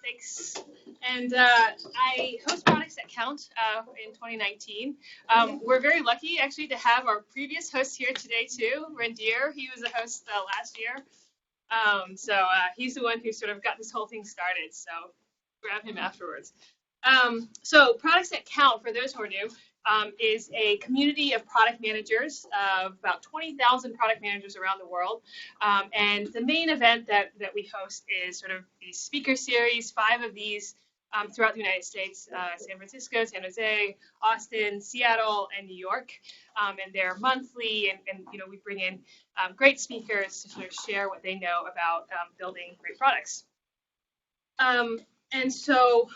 Thanks. And I host Products That Count in 2019. We're very lucky, actually, to have our previous host here today, too, Rendier. He was a host last year. So he's the one who sort of got this whole thing started. So grab him afterwards. So Products That Count, for those who are new, is a community of product managers, about 20,000 product managers around the world. And the main event that we host is sort of the speaker series, 5 of these throughout the United States, San Francisco, San Jose, Austin, Seattle, and New York. And they're monthly, and we bring in great speakers to sort of share what they know about building great products. And so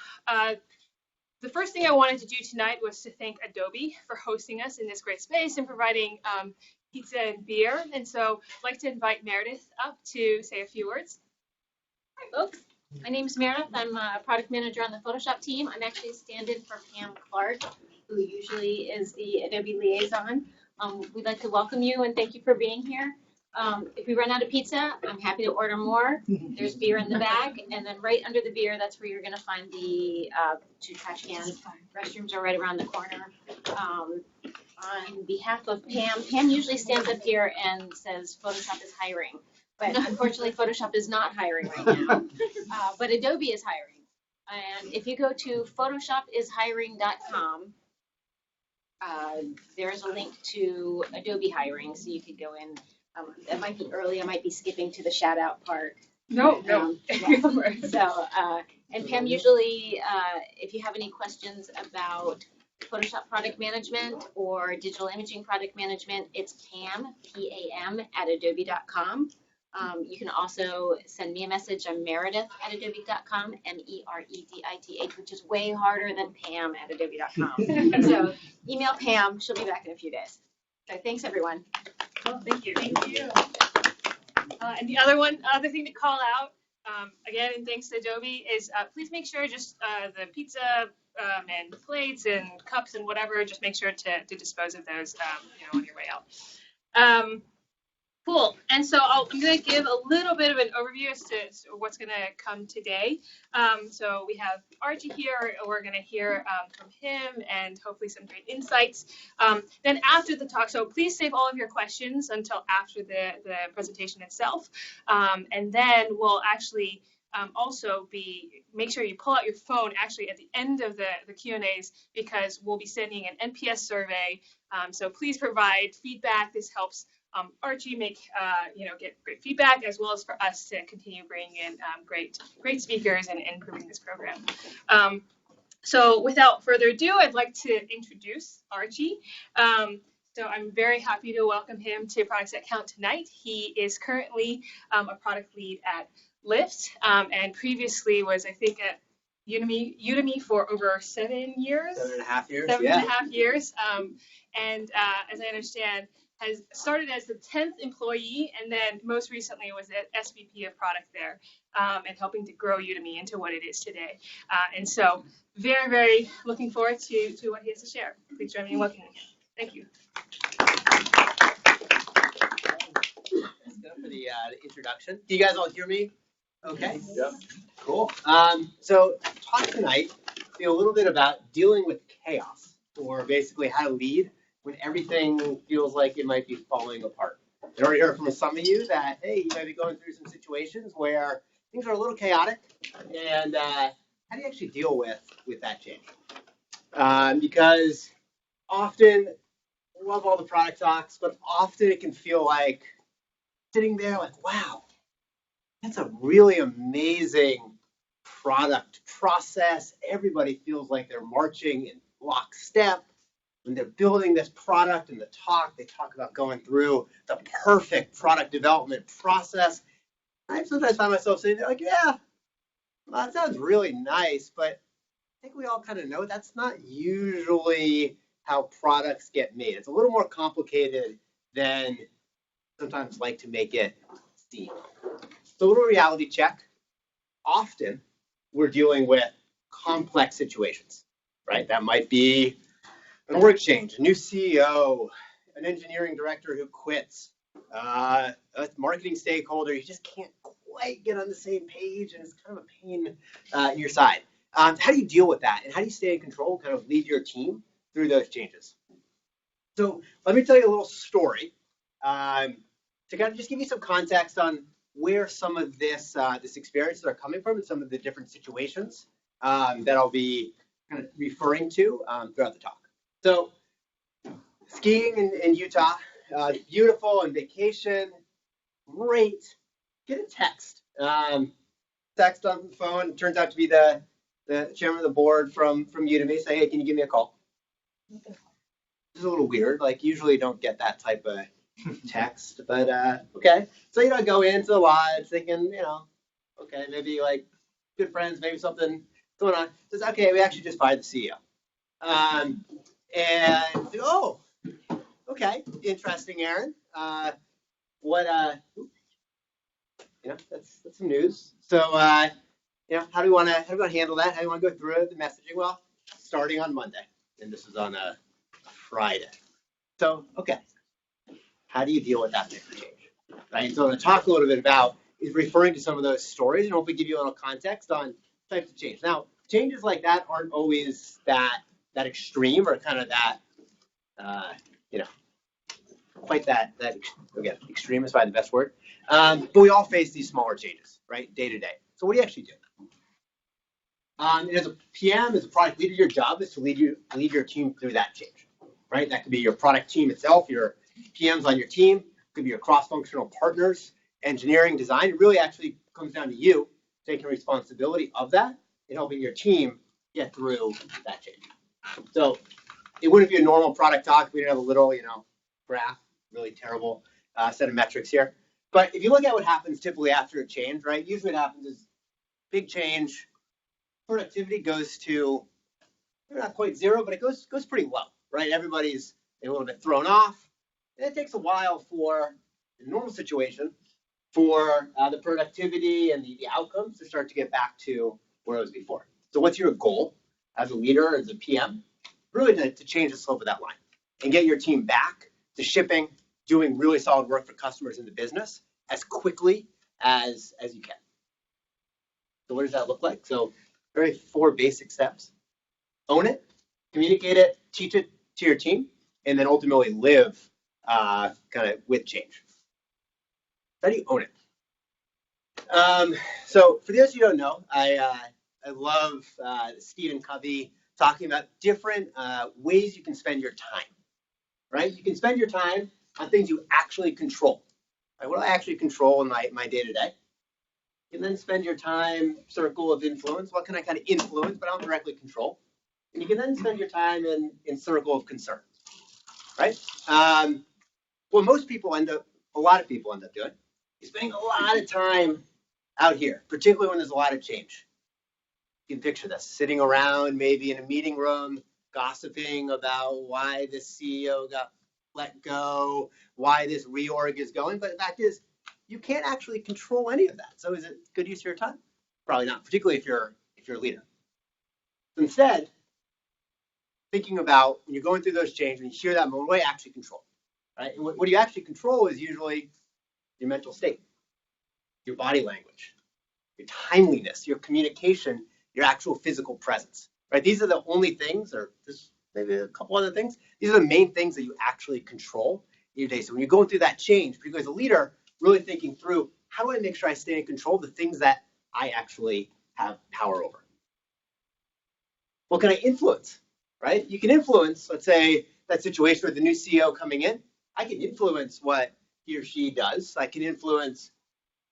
the first thing I wanted to do tonight was to thank Adobe for hosting us in this great space and providing pizza and beer. And so I'd like to invite Meredith up to say a few words. Hi, folks. My name is Meredith. I'm a product manager on the Photoshop team. I'm actually a stand-in for Pam Clark, who usually is the Adobe liaison. We'd like to welcome you and thank you for being here. If we run out of pizza, I'm happy to order more. There's beer in the bag, and then right under the beer, that's where you're going to find the 2 trash cans. Restrooms are right around the corner. On behalf of Pam usually stands up here and says Photoshop is hiring, but unfortunately Photoshop is not hiring right now. But Adobe is hiring, and if you go to photoshopishiring.com, there's a link to Adobe hiring, so you could go in. It might be early. I might be skipping to the shout out part. No. Yeah. So, and Pam, usually, if you have any questions about Photoshop product management or digital imaging product management, it's Pam, P-A-M, @adobe.com. You can also send me a message. I'm Meredith @adobe.com, MEREDITH, which is way harder than Pam @adobe.com. So email Pam. She'll be back in a few days. So thanks, everyone. Oh, thank you. Thank you. And the other thing to call out, again, and thanks to Adobe, is please make sure just the pizza and plates and cups and whatever, just make sure to dispose of those, on your way out. Cool. And so I'm going to give a little bit of an overview as to what's going to come today. So we have Archie here. We're going to hear from him and hopefully some great insights. Then after the talk, so please save all of your questions until after the presentation itself. And then we'll actually also make sure you pull out your phone actually at the end of the Q&As, because we'll be sending an NPS survey. So please provide feedback. This helps Archie get great feedback, as well as for us to continue bringing in great speakers and improving this program. So without further ado, I'd like to introduce Archie. So I'm very happy to welcome him to Products That Count tonight. He is currently a product lead at Lyft, and previously was, I think, at Udemy for over 7 years. 7.5 years. 7.5 years. And as I understand, has started as the 10th employee, and then most recently was at SVP of product there, and helping to grow Udemy into what it is today. And so very, very looking forward to what he has to share. Please join me in welcoming him. Thank you. Thanks for the introduction. Do you guys all hear me? Okay. Yep. Cool. So talk tonight, a little bit about dealing with chaos, or basically how to lead when everything feels like it might be falling apart. I already heard from some of you that, hey, you might be going through some situations where things are a little chaotic, and how do you actually deal with that change? Because often, I love all the product talks, but often it can feel like sitting there like, wow, that's a really amazing product process. Everybody feels like they're marching in lockstep. When they're building this product and they talk about going through the perfect product development process. I sometimes find myself sitting there like, yeah, well, that sounds really nice, but I think we all kind of know that's not usually how products get made. It's a little more complicated than sometimes like to make it seem. So a little reality check. Often we're dealing with complex situations, right? That might be an org change, a new CEO, an engineering director who quits, a marketing stakeholder you just can't quite get on the same page, and it's kind of a pain in your side. How do you deal with that, and how do you stay in control, kind of lead your team through those changes? So let me tell you a little story to kind of just give you some context on where some of this experiences are coming from and some of the different situations that I'll be kind of referring to throughout the talk. So skiing in Utah, beautiful, on vacation, great. Get a text. Text on the phone. It turns out to be the chairman of the board from Udemy. Say, hey, can you give me a call? It's a little weird. Like usually don't get that type of text, but okay. So I go into the lodge thinking, okay, maybe like good friends, maybe something going on. Says, okay, we actually just fired the CEO. And oh, okay, interesting, Aaron. That's some news. So how do we want to handle that? How do you want to go through the messaging? Well, starting on Monday, and this is on a Friday. So okay, how do you deal with that type of change? Right. So I'm going to talk a little bit about is referring to some of those stories and hopefully give you a little context on types of change. Now, changes like that aren't always that extreme or kind of that quite that again, extreme is probably the best word. But we all face these smaller changes, right, day to day. So what do you actually do? And as a PM, as a product leader, your job is to lead your team through that change, right? That could be your product team itself, your PMs on your team, it could be your cross-functional partners, engineering, design. It really actually comes down to you taking responsibility of that and helping your team get through that change. So it wouldn't be a normal product talk. We didn't have a little, graph, really terrible set of metrics here. But if you look at what happens typically after a change, right? Usually what happens is big change, productivity goes to not quite zero, but it goes pretty low, right? Everybody's a little bit thrown off. And it takes a while for, in a normal situation, for the productivity and the outcomes to start to get back to where it was before. So what's your goal as a leader, as a PM? Really to change the slope of that line and get your team back to shipping, doing really solid work for customers in the business as quickly as you can. So what does that look like? So very 4 basic steps. Own it, communicate it, teach it to your team, and then ultimately live kind of with change. How do you own it? So for those of you who don't know, I love Stephen Covey talking about different ways you can spend your time, right? You can spend your time on things you actually control. Right? What do I actually control in my day-to-day? You can then spend your time circle of influence. What can I kind of influence, but I don't directly control? And you can then spend your time in circle of concern, right? What a lot of people end up doing is spending a lot of time out here, particularly when there's a lot of change. You can picture this, sitting around maybe in a meeting room, gossiping about why this CEO got let go, why this reorg is going. But the fact is, you can't actually control any of that. So is it good use of your time? Probably not, particularly if you're a leader. Instead, thinking about when you're going through those changes and you hear that moment, what do you actually control? Right? And what you actually control is usually your mental state, your body language, your timeliness, your communication, your actual physical presence. Right? These are the only things, or just maybe a couple other things. These are the main things that you actually control in your day. So when you're going through that change, particularly as a leader, really thinking through how do I make sure I stay in control of the things that I actually have power over. What can I influence? Right? You can influence, let's say, that situation with the new CEO coming in. I can influence what he or she does. I can influence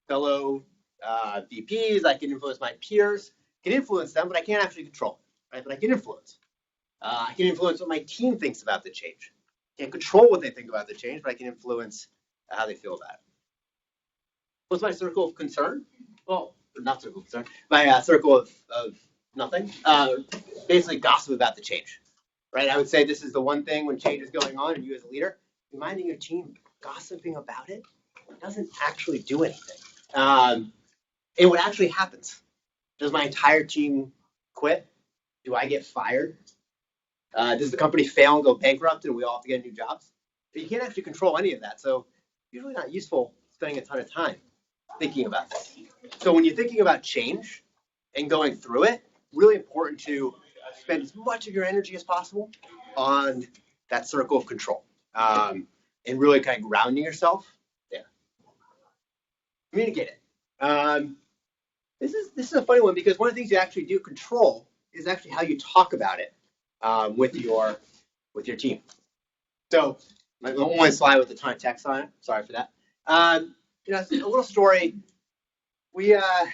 fellow VPs. I can influence my peers. I can influence them, but I can't actually control. Right? But I can influence. I can influence what my team thinks about the change. I can't control what they think about the change, but I can influence how they feel about it. What's my circle of concern? Well, not circle of concern. My circle of nothing. Basically, gossip about the change. Right? I would say this is the one thing when change is going on, and you as a leader, reminding your team, gossiping about it doesn't actually do anything. And what actually happens? Does my entire team quit? Do I get fired? Does the company fail and go bankrupt and we all have to get new jobs? But you can't actually control any of that. So usually not useful spending a ton of time thinking about this. So when you're thinking about change and going through it, really important to spend as much of your energy as possible on that circle of control, and really kind of grounding yourself there. Communicate it. This is a funny one because one of the things you actually do control is actually how you talk about it with your team. So my one slide with a ton of text on it. Sorry for that. A little story. We had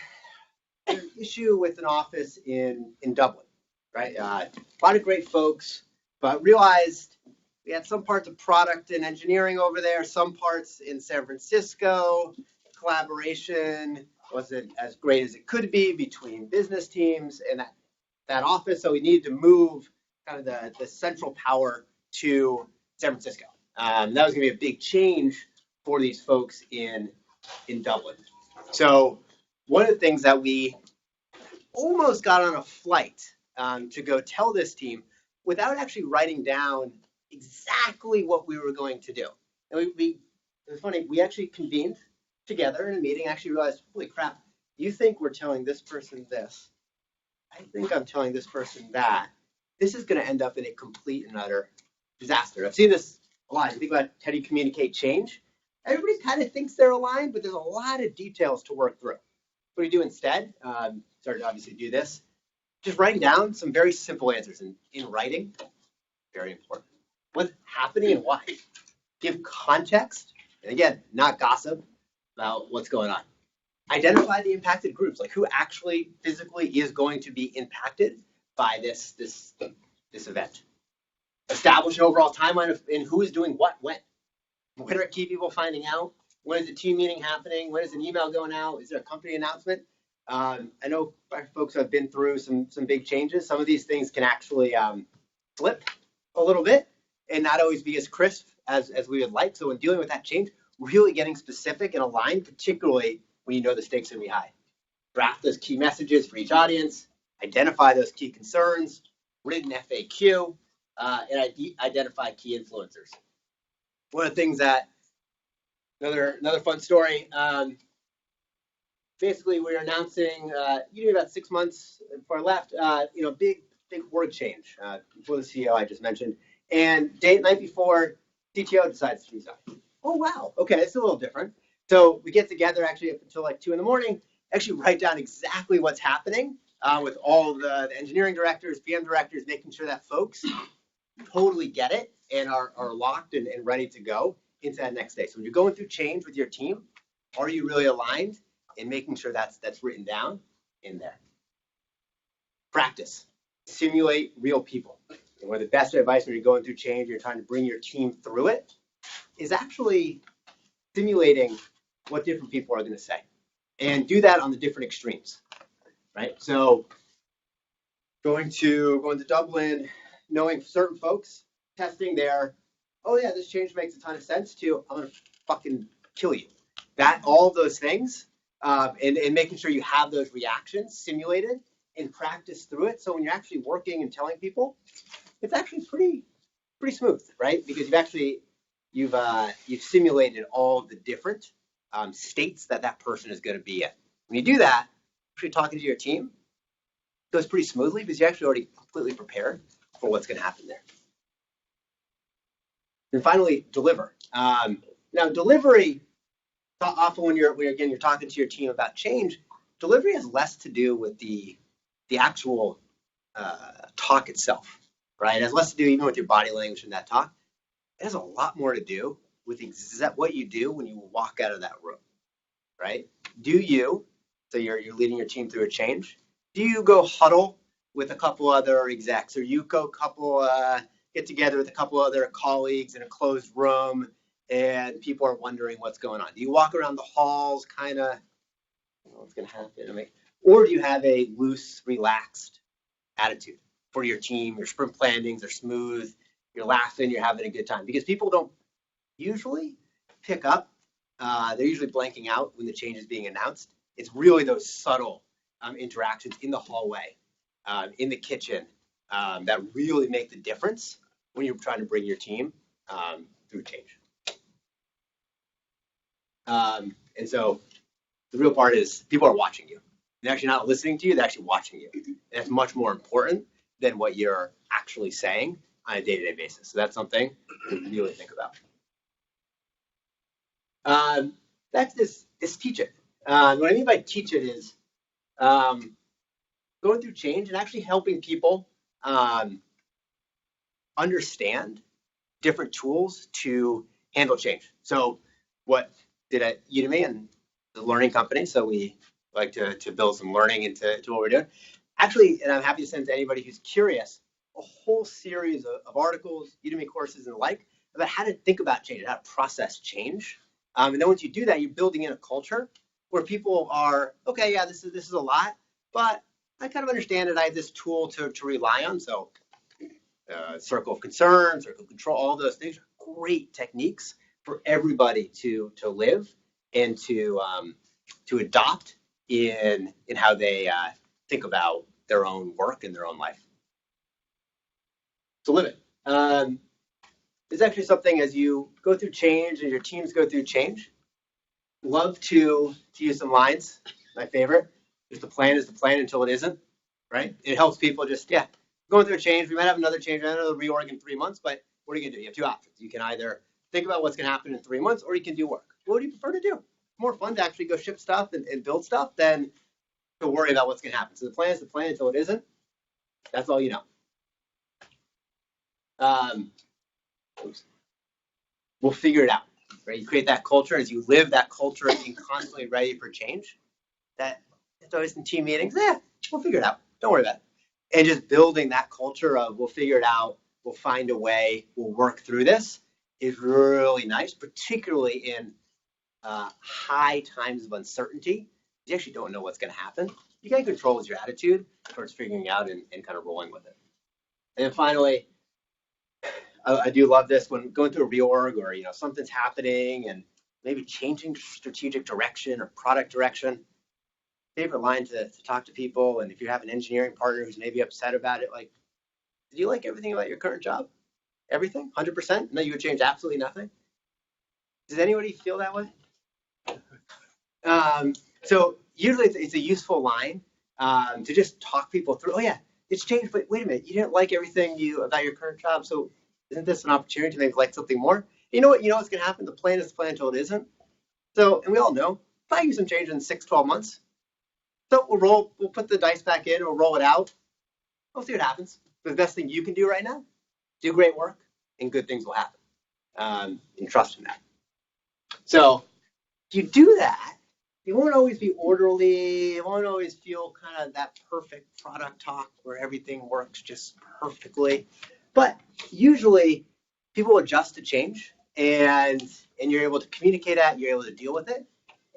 an issue with an office in Dublin, right? A lot of great folks, but realized we had some parts of product and engineering over there, some parts in San Francisco. Collaboration wasn't as great as it could be between business teams and that office, so we needed to move kind of the central power to San Francisco. That was going to be a big change for these folks in Dublin. So one of the things that we almost got on a flight to go tell this team without actually writing down exactly what we were going to do. And it was funny, we actually convened together in a meeting, actually realized, holy crap, you think we're telling this person this. I think I'm telling this person that. This is going to end up in a complete and utter disaster. I've seen this a lot. You think about how do you communicate change? Everybody kind of thinks they're aligned, but there's a lot of details to work through. What do you do instead? Started to obviously do this. Just writing down some very simple answers. In writing, very important. What's happening and why? Give context. And again, not gossip about what's going on. Identify the impacted groups, like who actually physically is going to be impacted by this event. Establish an overall timeline of in who is doing what when. When are key people finding out? When is a team meeting happening? When is an email going out? Is there a company announcement? I know folks have been through some big changes. Some of these things can actually slip a little bit and not always be as crisp as we would like. So when dealing with that change, really getting specific and aligned, particularly when you know the stakes are going to be high. Draft those key messages for each audience, identify those key concerns, written FAQ, and identify key influencers. One of the things that, another fun story, basically we're announcing, usually about 6 months before I left, big org change before the CEO I just mentioned. And night before, CTO decides to resign. Oh, wow. Okay, it's a little different. So we get together actually up until like 2 a.m, actually write down exactly what's happening with all the engineering directors, PM directors, making sure that folks totally get it and are locked and ready to go into that next day. So when you're going through change with your team, are you really aligned and making sure that's written down in there? Practice. Simulate real people. And one of the best advice when you're going through change, you're trying to bring your team through it, is actually simulating what different people are going to say. And do that on the different extremes, right? So going to Dublin, knowing certain folks, testing there, oh yeah, this change makes a ton of sense, to I'm going to fucking kill you. All of those things, and making sure you have those reactions simulated and practice through it. So when you're actually working and telling people, it's actually pretty smooth, right? Because you've simulated all of the different states that person is going to be in. When you do that, actually talking to your team, it goes pretty smoothly because you're actually already completely prepared for what's going to happen there. And finally, deliver. Now, delivery, often when you're talking to your team about change, delivery has less to do with the actual talk itself, right? It has less to do even with your body language in that talk. It has a lot more to do with what you do when you walk out of that room, right? So you're leading your team through a change. Do you go huddle with a couple other execs, or you go get together with a couple other colleagues in a closed room and people are wondering what's going on? Do you walk around the halls kind of, what's going to happen? Or do you have a loose, relaxed attitude for your team? Your sprint plannings are smooth, you're laughing, you're having a good time. Because people don't usually pick up, they're usually blanking out when the change is being announced. It's really those subtle interactions in the hallway, in the kitchen, that really make the difference when you're trying to bring your team through change. And so The real part is people are watching you. They're actually not listening to you, they're actually watching you. And that's much more important than what you're actually saying on a day-to-day basis. So that's something to really think about. That's this teach it. What I mean by teach it is going through change and actually helping people understand different tools to handle change. So what did at Udemy and the learning company, so we like to build some learning into what we're doing. Actually, and I'm happy to send to anybody who's curious, a whole series of articles, Udemy courses and the like, about how to think about change, how to process change. And then once you do that, you're building in a culture where people are, okay, yeah, this is a lot, but I kind of understand it. I have this tool to rely on. So circle of concern, circle of control, all those things are great techniques for everybody to live and to adopt in how they think about their own work and their own life. So live it. There's actually something as you go through change and your teams go through change. Love to use some lines. My favorite is the plan until it isn't, right? It helps people just, going through a change. We might have another change, another reorg in 3 months, but what are you gonna do? You have two options. You can either think about what's gonna happen in 3 months, or you can do work. What do you prefer to do? More fun to actually go ship stuff and build stuff than to worry about what's gonna happen. So the plan is the plan until it isn't. That's all you know. We'll figure it out, right? You create that culture as you live that culture and being constantly ready for change. It's always in team meetings. We'll figure it out. Don't worry about it. And just building that culture of we'll figure it out, we'll find a way, we'll work through this is really nice, particularly in high times of uncertainty. You actually don't know what's going to happen. You can control your attitude towards figuring out and kind of rolling with it. And then finally, I do love this when going through a reorg or something's happening and maybe changing strategic direction or product direction. Favorite line to talk to people, and if you have an engineering partner who's maybe upset about it, like, do you like everything about your current job? Everything? 100%? No, you would change absolutely nothing? Does anybody feel that way? So usually it's a useful line to just talk people through. Oh yeah, it's changed, but wait a minute, you didn't like everything about your current job, so isn't this an opportunity to maybe like something more? You know what's going to happen? The plan is the plan until it isn't. So, and we all know, probably some change in 6-12 months. So we'll put the dice back in, we'll roll it out. We'll see what happens. But the best thing you can do right now, do great work, and good things will happen. And trust in that. So if you do that, you won't always be orderly. You won't always feel kind of that perfect product talk where everything works just perfectly. But usually people adjust to change, and you're able to communicate that, you're able to deal with it,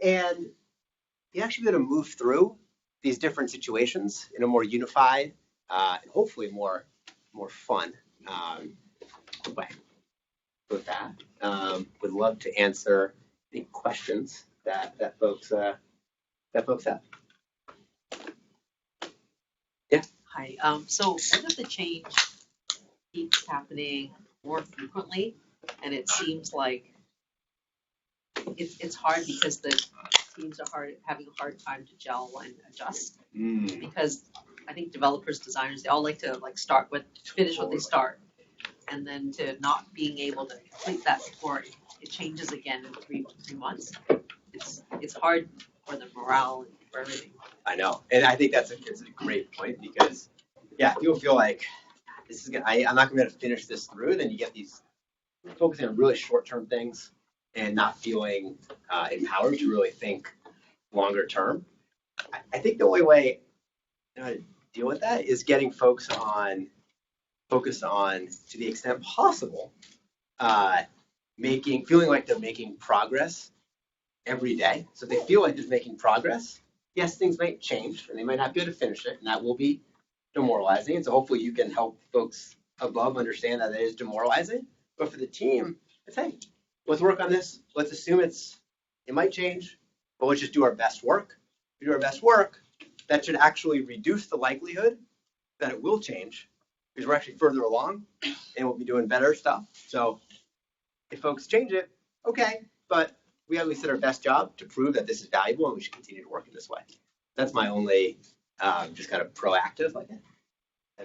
and you actually be able to move through these different situations in a more unified and hopefully more fun way. With that, would love to answer any questions that folks have. Yeah. Hi. So what if the change keeps happening more frequently, and it seems like it's hard because the teams are having a hard time to gel and adjust? Because I think developers, designers, they all like to finish what they start, and then to not being able to complete that before it changes again in three months. It's hard for the morale and for everything. I know, and I think it's a great point because people feel like I'm not going to be able to finish this through. Then you get these focusing on really short-term things and not feeling empowered to really think longer term. I think the only way to deal with that is getting folks focused on to the extent possible, feeling like they're making progress every day. So if they feel like they're making progress, yes, things might change and they might not be able to finish it, and that will be demoralizing. And so hopefully you can help folks above understand that it is demoralizing. But for the team, it's, hey, let's work on this. Let's assume it might change, but let's just do our best work. If we do our best work, that should actually reduce the likelihood that it will change because we're actually further along and we'll be doing better stuff. So if folks change it, okay, but we at least did our best job to prove that this is valuable and we should continue to work in this way. That's my only just kind of proactive, like that.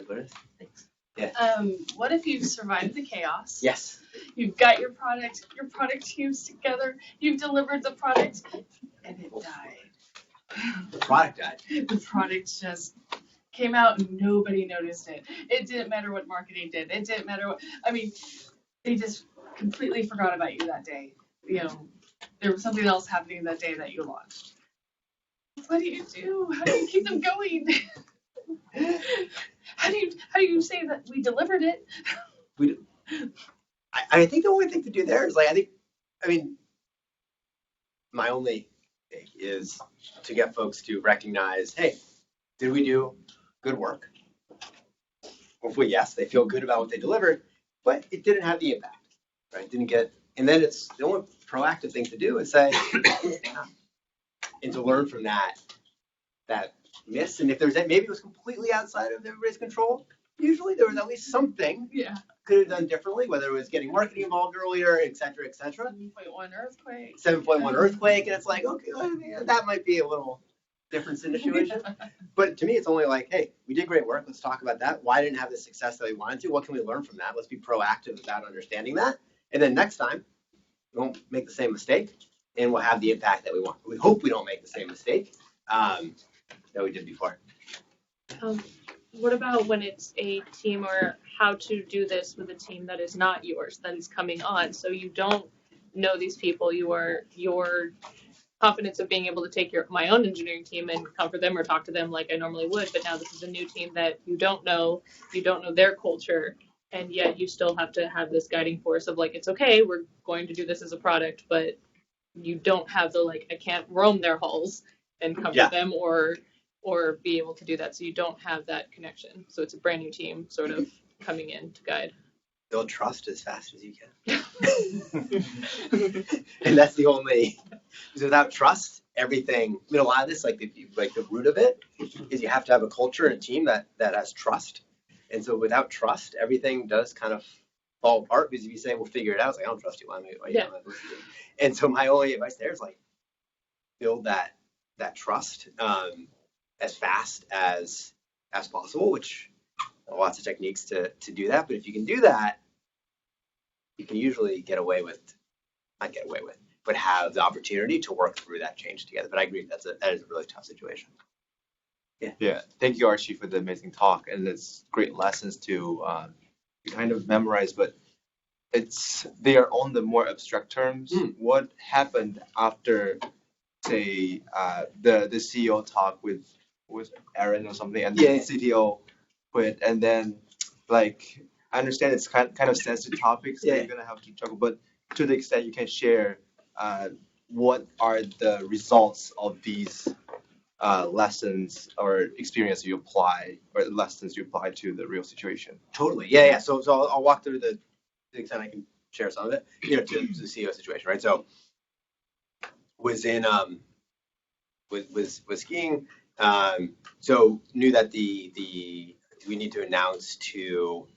What is? Thanks. Yeah. What if you've survived the chaos? Yes. You've got your product teams together, you've delivered the product, and it died. The product died. The product just came out and nobody noticed it. It didn't matter what marketing did. It didn't matter what, they just completely forgot about you that day. There was something else happening that day that you launched. What do you do? How do you keep them going? How do you say that we delivered it? I think the only thing to do there is my only thing is to get folks to recognize, hey, did we do good work? Hopefully, yes, they feel good about what they delivered, but it didn't have the impact, right? And then it's the only proactive thing to do is say, and to learn from that miss. And if there's maybe it was completely outside of everybody's control, usually there was at least something could have done differently, whether it was getting marketing involved earlier, et cetera, et cetera. 7.1 earthquake. 7.1 earthquake, and it's like, okay, that might be a little different situation. But to me, it's only like, hey, we did great work. Let's talk about that. Why didn't have the success that we wanted to? What can we learn from that? Let's be proactive about understanding that. And then next time, we won't make the same mistake, and we'll have the impact that we want. We hope we don't make the same mistake that we did before. What about when it's a team, or how to do this with a team that is not yours, that is coming on? So you don't know these people. Your confidence of being able to take my own engineering team and comfort them or talk to them like I normally would, but now this is a new team that you don't know their culture, and yet you still have to have this guiding force of like, it's okay, we're going to do this as a product, but you don't have the like, I can't roam their halls and comfort them or be able to do that. So you don't have that connection. So it's a brand new team sort of coming in to guide. Build trust as fast as you can. And that's the only, because without trust, everything, a lot of this, like the root of it is you have to have a culture and a team that has trust. And so without trust, everything does kind of fall apart, because if you say, we'll figure it out, it's like, I don't trust you. And so my only advice there is like, build that trust as fast as possible, which lots of techniques to do that. But if you can do that, you can usually but have the opportunity to work through that change together. But I agree, that is a really tough situation. Yeah. Thank you, Archie, for the amazing talk, and it's great lessons to kind of memorize, but they are on the more abstract terms. What happened after, say, the CEO talk with Aaron or something, and the CTO quit, and then like I understand it's kind of sensitive topics that you're gonna have to juggle, but to the extent you can share, what are the results of these lessons or experience you apply, or lessons you apply to the real situation? Totally, yeah. So I'll walk through to the extent I can share some of it, to the CEO situation, right? So was in was skiing. So knew that we need to announce to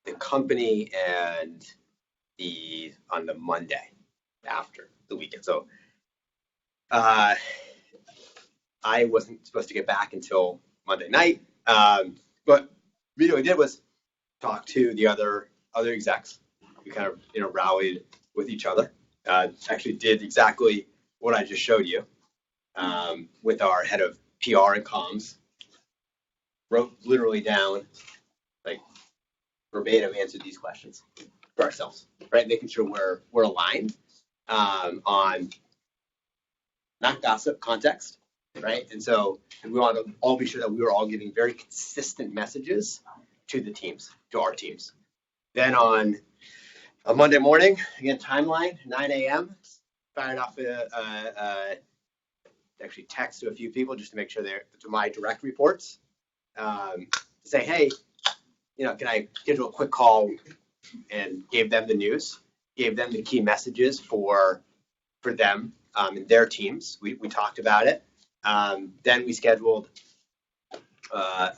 the company and on the Monday after the weekend. So I wasn't supposed to get back until Monday night. But what we did was talk to the other execs. We kind of rallied with each other. Actually did exactly what I just showed you. With our head of PR and comms, wrote literally down, like verbatim, answered these questions for ourselves, right? Making sure we're aligned on not gossip, context, right? And so we want to all be sure that we were all giving very consistent messages to the teams, to our teams. Then on a Monday morning, again, timeline, 9 a.m., fired off actually text to a few people just to make sure they're to my direct reports, to say, hey, can I schedule a quick call, and gave them the news, gave them the key messages for them and their teams. We talked about it. Then we scheduled at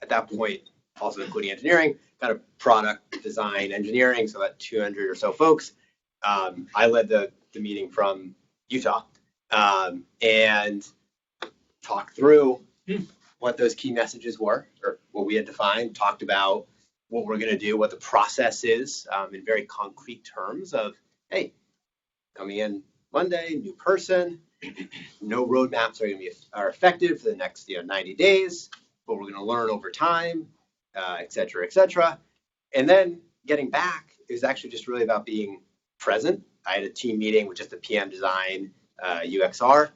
that point, also including engineering, kind of product design engineering, so about 200 or so folks, I led the meeting from Utah and talked through what those key messages were, or what we had defined, talked about what we're going to do, what the process is in very concrete terms of, hey, coming in Monday, new person, no roadmaps are effective for the next 90 days, but we're going to learn over time, et cetera, et cetera. And then getting back is actually just really about being present. I had a team meeting with just the PM design, UXR,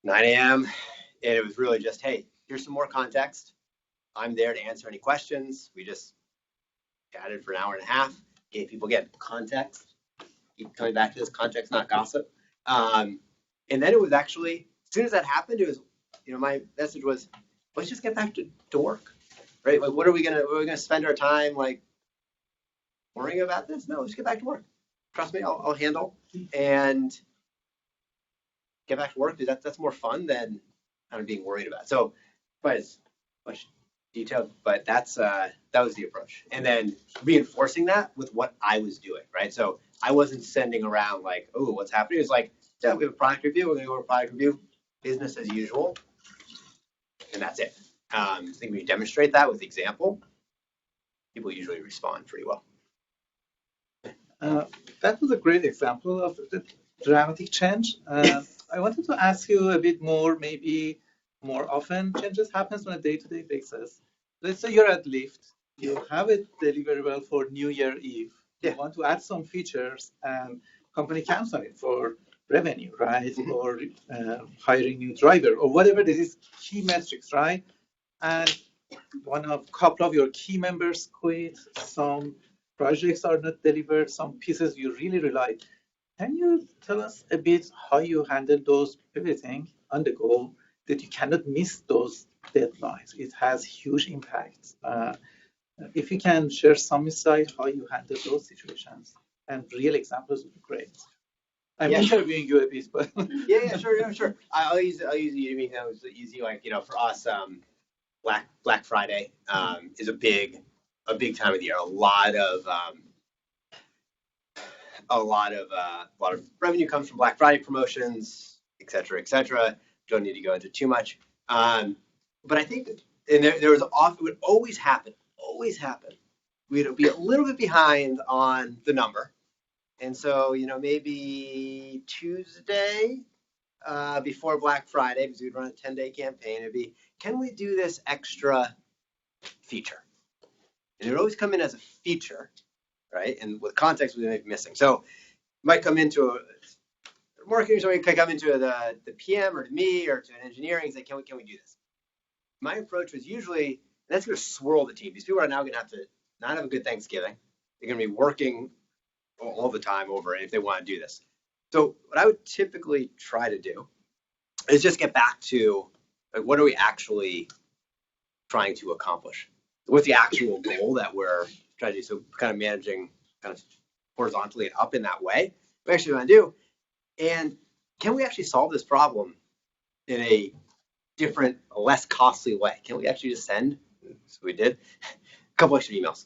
9 a.m. And it was really just, hey, here's some more context. I'm there to answer any questions. We just chatted for an hour and a half, gave people, again, context. Keep coming back to this, context, not gossip. And then it was actually, as soon as that happened, it was, my message was, let's just get back to work, right? Like, what are we gonna spend our time like worrying about this? No, let's get back to work. Trust me, I'll handle and get back to work because that's more fun than kind of being worried about. So, but it's much detailed, but that was the approach. And then reinforcing that with what I was doing, right? So I wasn't sending around like, oh, what's happening? It's like, yeah, we have a product review. We're going to go over product review, business as usual, and that's it. I think when you demonstrate that with example, people usually respond pretty well. That was a great example of the dramatic change. I wanted to ask you a bit more, maybe more often changes happens on a day-to-day basis. Let's say you're at Lyft, you have a deliverable for New Year Eve. You want to add some features and company counts on it for revenue, right? Mm-hmm. Or hiring new driver or whatever. This is key metrics, right? And couple of your key members quit, some projects are not delivered, some pieces you really rely. Can you tell us a bit how you handle those pivoting on the go that you cannot miss those deadlines? It has huge impacts. If you can share some insight how you handle those situations and real examples would be great. I'm interviewing you a bit, but sure. I'll use the Udemy. That was easy. Like for us, Black Friday is a big time of the year. A lot of revenue comes from Black Friday promotions, et cetera, et cetera. Don't need to go into too much. But I think, and there was often, it would always happen. We'd be a little bit behind on the number. And so, maybe Tuesday before Black Friday, because we'd run a 10-day campaign, it'd be, can we do this extra feature? And it would always come in as a feature, right? And with context, we may be missing. So it might come into marketing, so it could come into the PM or to me or to an engineering and say, can we do this? My approach was usually, and that's going to swirl the team. These people are now going to have to not have a good Thanksgiving. They're going to be working all the time over it if they want to do this. So what I would typically try to do is just get back to like, what are we actually trying to accomplish? What's the actual goal that we're trying to do? So kind of managing kind of horizontally and up in that way. What we actually want to do, and can we actually solve this problem in a different, less costly way? Can we actually just send, so we did, a couple extra emails?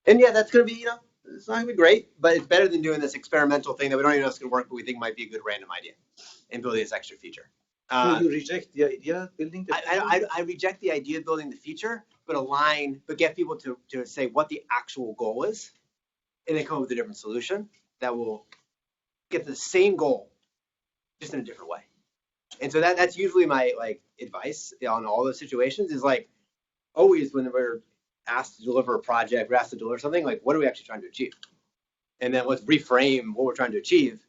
And yeah, that's going to be, it's not going to be great, but it's better than doing this experimental thing that we don't even know if it's going to work, but we think might be a good random idea and building this extra feature. So you reject the idea of building the feature? I reject the idea of building the feature, but get people to say what the actual goal is, and then come up with a different solution that will get the same goal, just in a different way. And so that's usually my advice on all those situations is always when we're asked to deliver a project, we're asked to deliver something, what are we actually trying to achieve? And then let's reframe what we're trying to achieve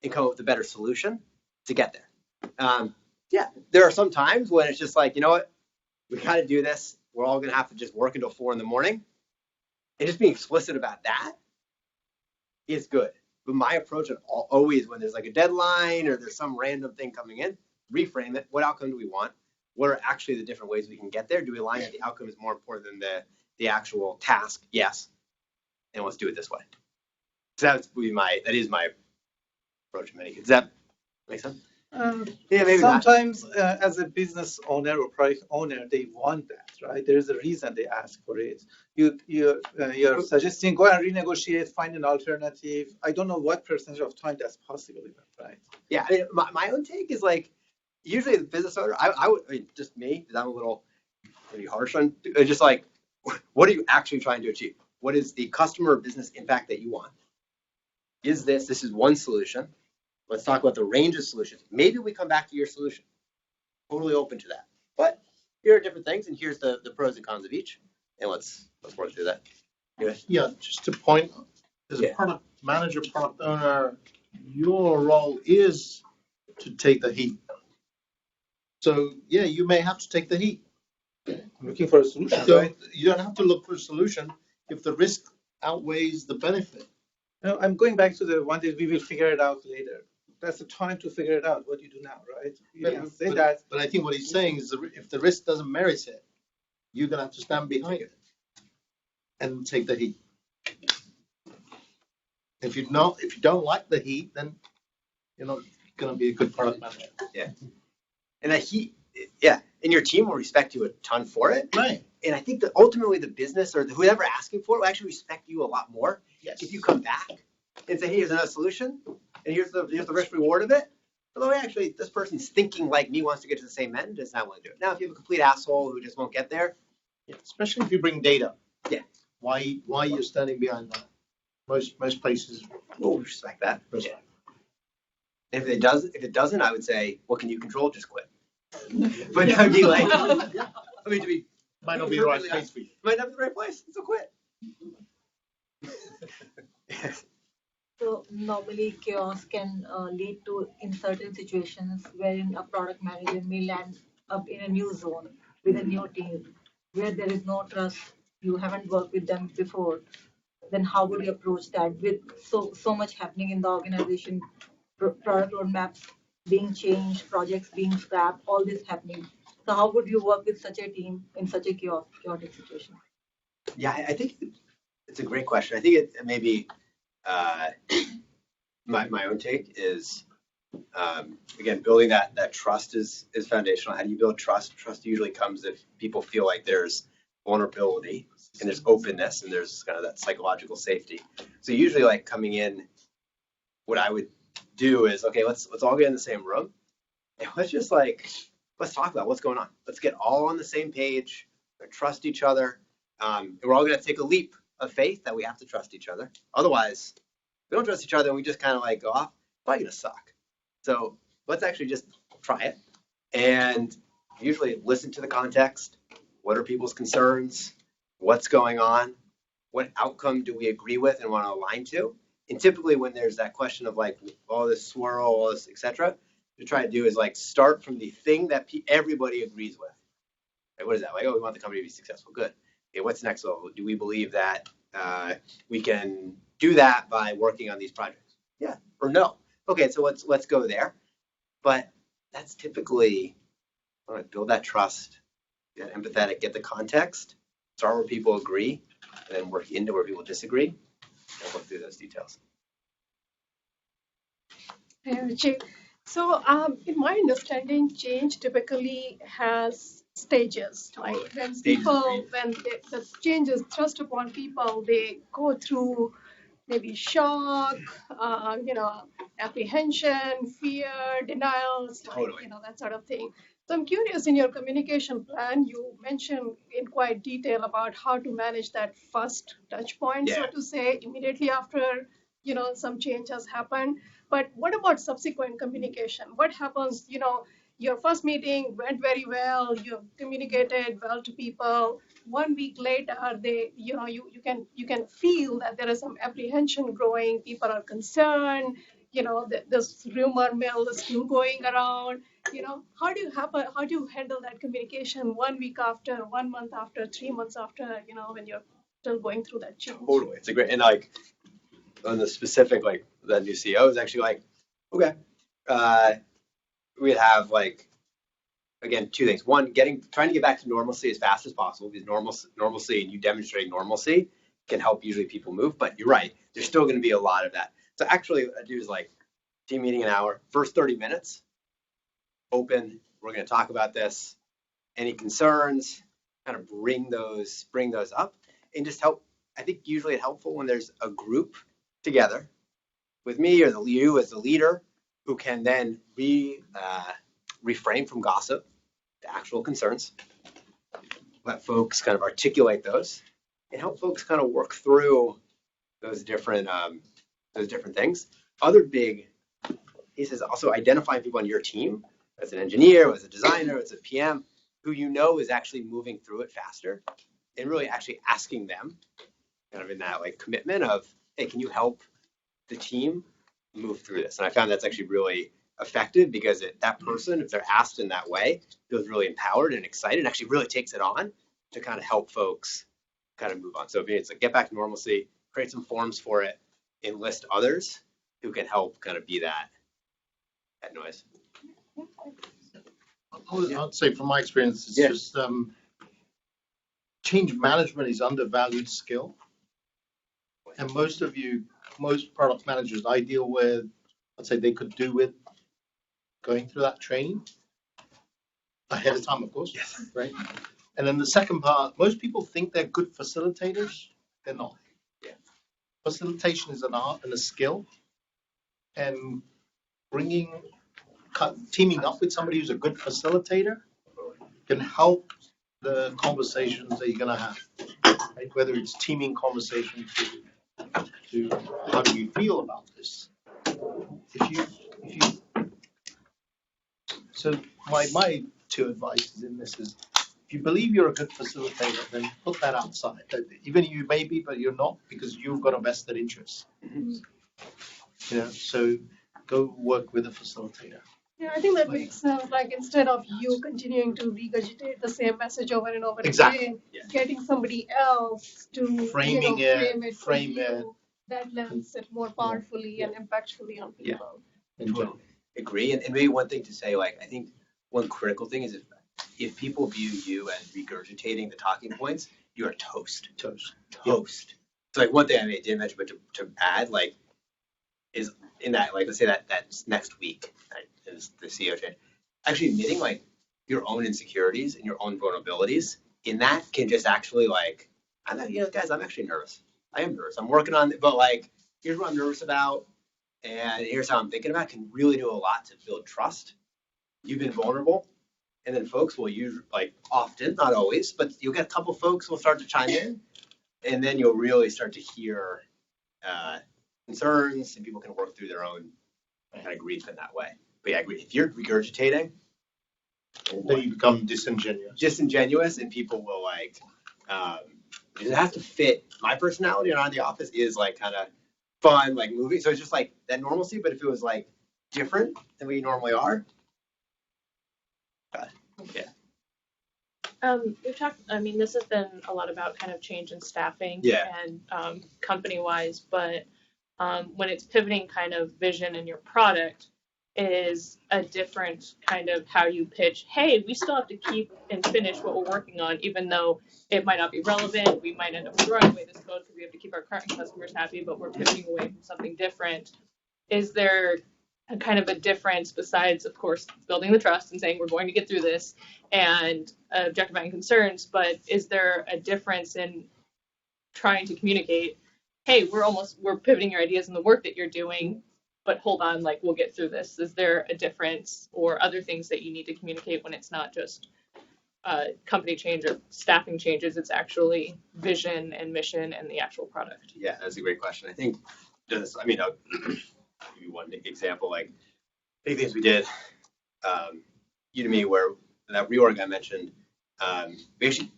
and come up with a better solution to get there. There are some times when it's just you know what, we got to do this. We're all going to have to just work until 4 a.m. And just being explicit about that is good. But my approach always when there's a deadline or there's some random thing coming in, reframe it. What outcome do we want? What are actually the different ways we can get there? Do we align that the outcome is more important than the actual task? Yes. And let's do it this way. So that is my approach. Does that make sense? Maybe sometimes as a business owner or product owner, they want that, right? There is a reason they ask for it. You're suggesting go and renegotiate, find an alternative. I don't know what percentage of time that's possible, even, right? Yeah, I mean, my own take is like, usually the business owner, I would, I mean, just me, because I'm a little maybe harsh on, just like, what are you actually trying to achieve? What is the customer business impact that you want? This is one solution. Let's talk about the range of solutions. Maybe we come back to your solution. Totally open to that. But here are different things, and here's the pros and cons of each. And let's work through that. Yeah, just to point, as a product manager, product owner, your role is to take the heat. So yeah, you may have to take the heat. I'm looking for a solution, So right? you don't have to look for a solution if the risk outweighs the benefit. No, I'm going back to the one that we will figure it out later. That's the time to figure it out. What you do now, right? You say that. But I think what he's saying is if the risk doesn't merit it, you're gonna have to stand behind it and take the heat. If you don't like the heat, then you're not gonna be a good product manager. Yeah. And that and your team will respect you a ton for it. Right. And I think that ultimately the business or whoever asking for it will actually respect you a lot more. Yes. If you come back and say, hey, here's another solution, and here's the risk reward of it. Although actually this person's thinking like me, wants to get to the same end, does not want to do it. Now, if you have a complete asshole who just won't get there. Yeah, especially if you bring data. Yeah. Why you're standing behind that? Most places We'll respect that. Yeah. And if it doesn't, I would say, what can you control? Just quit. But I'd be like, I mean, to be might not be the right place for you. might not be the right place, so quit. So normally chaos can lead to in certain situations wherein a product manager may land up in a new zone with a new team where there is no trust, you haven't worked with them before. Then how would you approach that with so much happening in the organization, product roadmaps being changed, projects being scrapped, all this happening. So how would you work with such a team in such a chaotic situation? Yeah, I think it's a great question. I think it maybe my own take is again, building that trust is foundational. How do you build trust? Trust usually comes if people feel like there's vulnerability and there's openness and there's kind of that psychological safety. So usually like coming in, what I would do is, okay, let's all get in the same room and let's talk about what's going on. Let's get all on the same page, trust each other. And we're all gonna take a leap of faith that we have to trust each other. Otherwise, if we don't trust each other and we just kind of like go off, it's probably gonna suck. So let's actually just try it and usually listen to the context. What are people's concerns? What's going on? What outcome do we agree with and want to align to? And typically when there's that question of like, all this swirl, all this, et cetera, to try to do is like start from the thing that everybody agrees with. Like, what is that? Like, oh, we want the company to be successful. Good. Okay, what's next level? Do we believe that we can do that by working on these projects? Yeah or no? Okay, so let's go there. But that's typically, all right, build that trust, get empathetic, get the context, start where people agree, and then work into where people disagree, and work through those details. Hey, Archie. So, in my understanding, change typically has stages, right? When the change is thrust upon people, they go through maybe shock, apprehension, fear, denials, Totally. that sort of thing. So I'm curious, in your communication plan, you mentioned in quite detail about how to manage that first touch point, so to say, immediately after, some change has happened. But what about subsequent communication? What happens, your first meeting went very well, you communicated well to people. 1 week later, you can feel that there is some apprehension growing. People are concerned. This rumor mill is still going around. How do you handle that communication 1 week after, 1 month after, 3 months after, when you're still going through that change? Totally. It's a great, and like on the specific, like the new CEO is actually like, okay, we'd have like, again, two things. One, trying to get back to normalcy as fast as possible, because normalcy and you demonstrating normalcy can help usually people move. But you're right, there's still going to be a lot of that. So actually, what I do is like team meeting an hour, first 30 minutes, open. We're going to talk about this. Any concerns? kind of bring those up and just help. I think usually it's helpful when there's a group together with me or you as the leader who can then refrain from gossip to actual concerns, let folks kind of articulate those, and help folks kind of work through those different things. Other big pieces also identifying people on your team as an engineer, as a designer, as a PM, who you know is actually moving through it faster, and really actually asking them kind of in that like commitment of, hey, can you help the team move through this? And I found that's actually really effective because that person, if they're asked in that way, feels really empowered and excited and actually really takes it on to kind of help folks kind of move on. So it's like get back to normalcy, create some forms for it, enlist others who can help kind of be that noise. I'd say from my experience, it's just change management is undervalued skill. And most product managers I deal with, I'd say they could do with going through that training ahead of time, of course, right? And then the second part, most people think they're good facilitators. They're not. Yeah. Facilitation is an art and a skill. And teaming up with somebody who's a good facilitator can help the conversations that you're going to have, right? Whether it's teaming conversations to how do you feel about this? So my two advices in this is, if you believe you're a good facilitator, then put that outside. Even you may be, but you're not, because you've got a vested interest. So go work with a facilitator. Yeah, I think that makes sense. Like instead of you continuing to regurgitate the same message over and over again, getting somebody else to frame it for you, that lands it more powerfully and impactfully on people. Totally agree. And maybe one thing to say, like I think one critical thing is if people view you as regurgitating the talking points, you are toast. So like one thing I did mention, but to add, like, is in that, like, let's say that's next week, right, is the CEO change. Actually admitting like your own insecurities and your own vulnerabilities in that can just actually like, guys, I'm actually nervous. I am nervous. I'm working on it, but like, here's what I'm nervous about, and here's how I'm thinking about it, can really do a lot to build trust. You've been vulnerable. And then folks will use, like often, not always, but you'll get a couple folks who will start to chime in, and then you'll really start to hear concerns, and people can work through their own kind of grief in that way. But yeah, I agree. If you're regurgitating, then you become disingenuous, and people will like, it has to fit my personality around the office is like kind of fun, like moving. So it's just like that normalcy, but if it was like different than we normally are, we've talked, this has been a lot about kind of change in staffing and company-wise, but when it's pivoting kind of vision in your product is a different kind of how you pitch, hey, we still have to keep and finish what we're working on, even though it might not be relevant, we might end up throwing away this code because we have to keep our current customers happy, but we're pivoting away from something different. Is there a kind of a difference besides, of course, building the trust and saying we're going to get through this and objectifying concerns, but is there a difference in trying to communicate, hey, we're pivoting your ideas and the work that you're doing, but hold on, like we'll get through this. Is there a difference or other things that you need to communicate when it's not just company change or staffing changes, it's actually vision and mission and the actual product? Yeah, that's a great question. I think I'll give you one example, like big things we did, Udemy, where that reorg I mentioned, we actually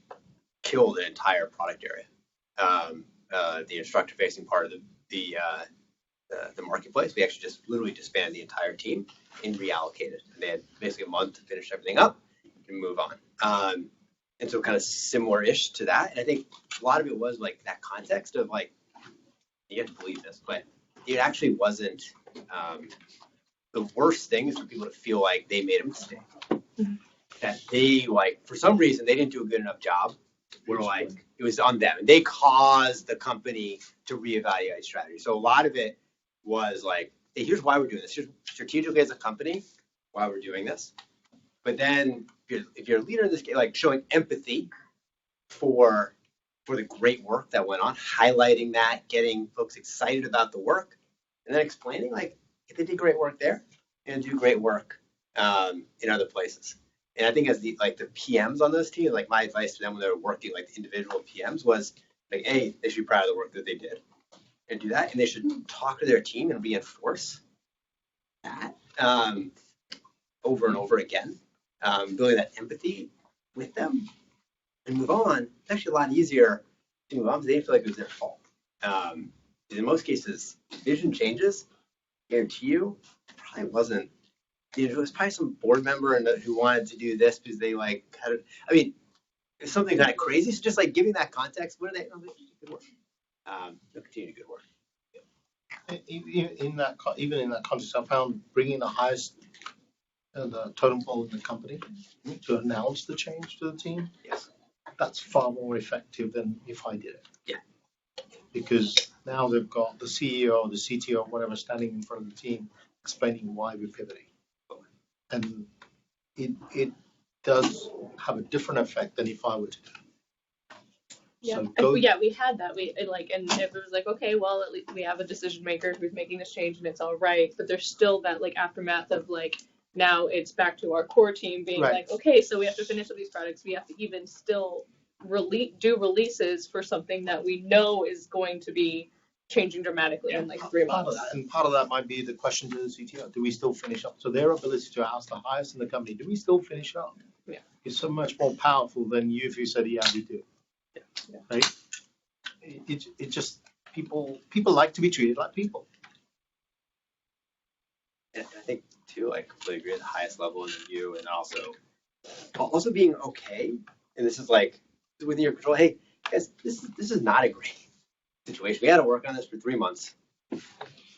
killed an entire product area. The instructor-facing part of the marketplace, we actually just literally disbanded the entire team and reallocated. And they had basically a month to finish everything up and move on. And so kind of similar-ish to that. And I think a lot of it was like that context of like, you have to believe this, but it actually wasn't the worst thing is for people to feel like they made a mistake. Mm-hmm. That they, like, for some reason, they didn't do a good enough job. Where like it was on them, and they caused the company to reevaluate strategy. So a lot of it was like, hey, here's why we're doing this. Here's strategically as a company why we're doing this. But then if you're a leader in this, like showing empathy for the great work that went on, highlighting that, getting folks excited about the work, and then explaining like if they did great work there and do great work in other places. And I think as the PMs on those teams, like my advice to them when they were working, like the individual PMs, was like, A, they should be proud of the work that they did and do that, and they should talk to their team and reinforce that over and over again, building that empathy with them and move on. It's actually a lot easier to move on because they didn't feel like it was their fault. In most cases, vision changes, I guarantee you, probably wasn't. It was probably some board member who wanted to do this because they like had it. I mean, it's something kind of crazy. So just like giving that context, what are they? Oh, they did good work. They'll continue to do good work. Even in that context, I found bringing the highest the totem pole in the company to announce the change to the team. Yes. That's far more effective than if I did it. Yeah. Because now they've got the CEO, the CTO, whatever, standing in front of the team explaining why we're pivoting. And it does have a different effect than if I were to do it. Yeah, So we had that. And it was like, okay, well, at least we have a decision maker who's making this change, and it's all right. But there's still that like aftermath of like now it's back to our core team being Right. like, okay, so we have to finish up these products. We have to even still do releases for something that we know is going to be changing dramatically in like 3 months. Part of that might be the question to the CTO: do we still finish up? So their ability to ask the highest in the company, do we still finish up? Yeah. It's so much more powerful than you if you said, yeah, we do. Yeah. Right? It just people like to be treated like people. And I think too, I completely agree at the highest level in you, and also being okay. And this is like within your control. Hey, guys, this is not a great situation. We had to work on this for 3 months. We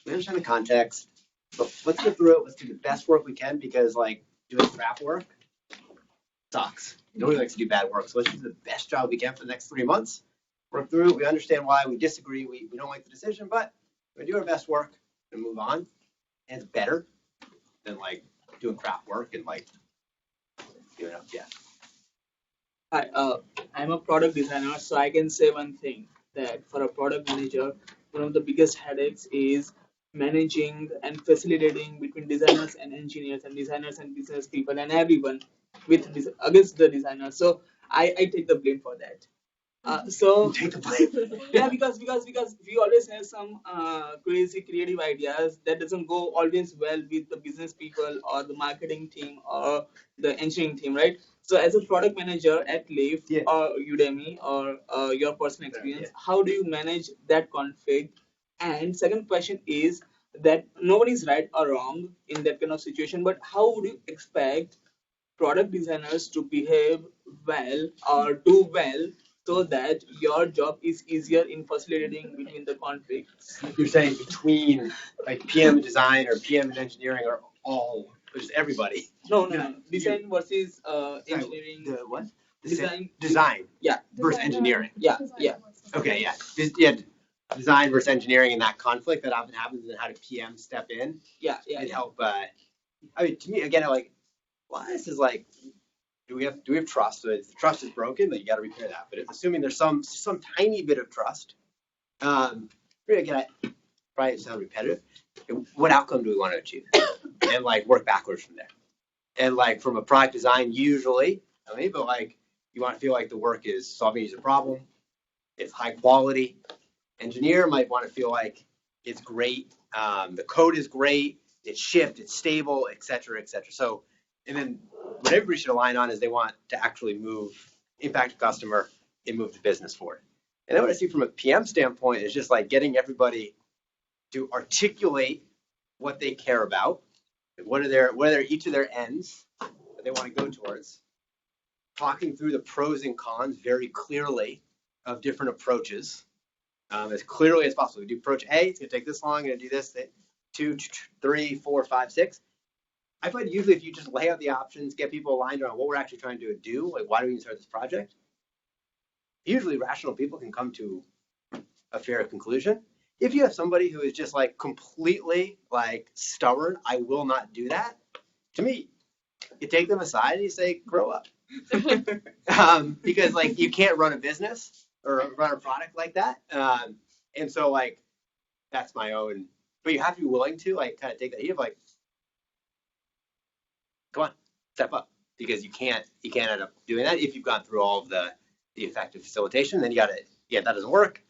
understand the context, but let's get through it. Let's do the best work we can because like doing crap work sucks. Nobody likes to do bad work. So let's do the best job we can for the next 3 months. Work through it. We understand why we disagree. We don't like the decision, but we're gonna do our best work and move on. And it's better than like doing crap work and like giving up. Yeah. Hi, I'm a product designer, so I can say one thing that for a product manager, one of the biggest headaches is managing and facilitating between designers and engineers and designers and business people and everyone against the designers. So I take the blame for that. So Take the blame. yeah, because we always have some crazy creative ideas that doesn't go always well with the business people or the marketing team or the engineering team, right? So as a product manager at Lyft Yeah. or Udemy or your personal experience, how do you manage that conflict? And second question is that nobody's right or wrong in that kind of situation, but how would you expect product designers to behave well or do well so that your job is easier in facilitating between the conflicts? You're saying between like PM and design or PM and engineering or all, just everybody. No. Design versus engineering. The what? Design. Design. Yeah. Versus engineering. Yeah. Okay, yeah. Design versus engineering and that conflict that often happens, and how do PM step in Yeah. and help? I mean, to me, again, like, well, this is like, do we have trust? So if the trust is broken, then you got to repair that. But it's assuming there's some tiny bit of trust. Again, I probably sound repetitive. What outcome do we want to achieve? And like work backwards from there. And like from a product design, usually, but like you want to feel like the work is solving a user problem, it's high quality. Engineer might want to feel like it's great, the code is great, it's shipped, it's stable, et cetera, et cetera. So, and then what everybody should align on is they want to actually impact the customer and move the business forward. And then what I see from a PM standpoint is just like getting everybody to articulate what they care about, and what are each of their ends that they want to go towards, talking through the pros and cons very clearly of different approaches, as clearly as possible. We do approach A, it's gonna take this long, I'm gonna do this, 2, 3, 4, 5, 6. I find usually if you just lay out the options, get people aligned around what we're actually trying to do, like why do we even start this project, usually rational people can come to a fair conclusion. If you have somebody who is just like completely like stubborn, I will not do that, to me, you take them aside and you say, grow up. Because like you can't run a business or run a product like that. And so like that's my own, but you have to be willing to like kind of take that heat of like, come on, step up, because you can't end up doing that if you've gone through all of the effective facilitation. Then you got to, that doesn't work,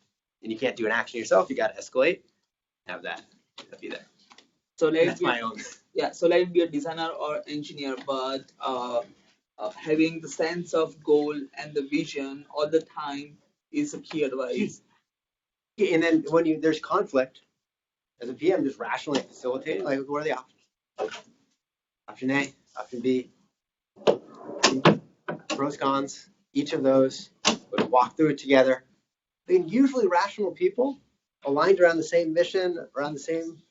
and you can't do an action yourself. You got to escalate, have that be there. So That's my own. so let it be a designer or engineer, but having the sense of goal and the vision all the time is a key advice. And then when there's conflict, as a PM, just rationally facilitating, like what are the options? Option A, option B, pros, cons, each of those, would walk through it together. Then usually rational people aligned around the same mission, around the same,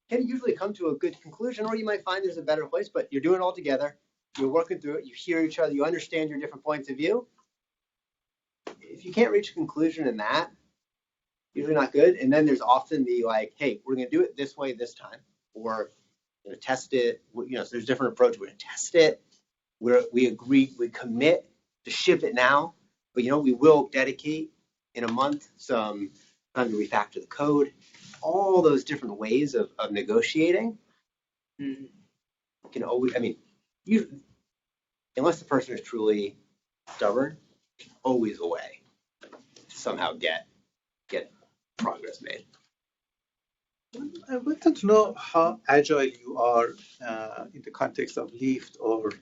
can usually come to a good conclusion, or you might find there's a better place, but you're doing it all together. You're working through it. You hear each other. You understand your different points of view. If you can't reach a conclusion in that, usually not good. And then there's often the like, hey, we're going to do it this way this time, or we're going to test it. So there's different approach. We're going to test it. We agree, we commit to ship it now, but we will dedicate in a month some time to refactor the code. All those different ways of negotiating can always, unless the person is truly stubborn, there's always a way to somehow get progress made. I wanted to know how agile you are in the context of Lyft or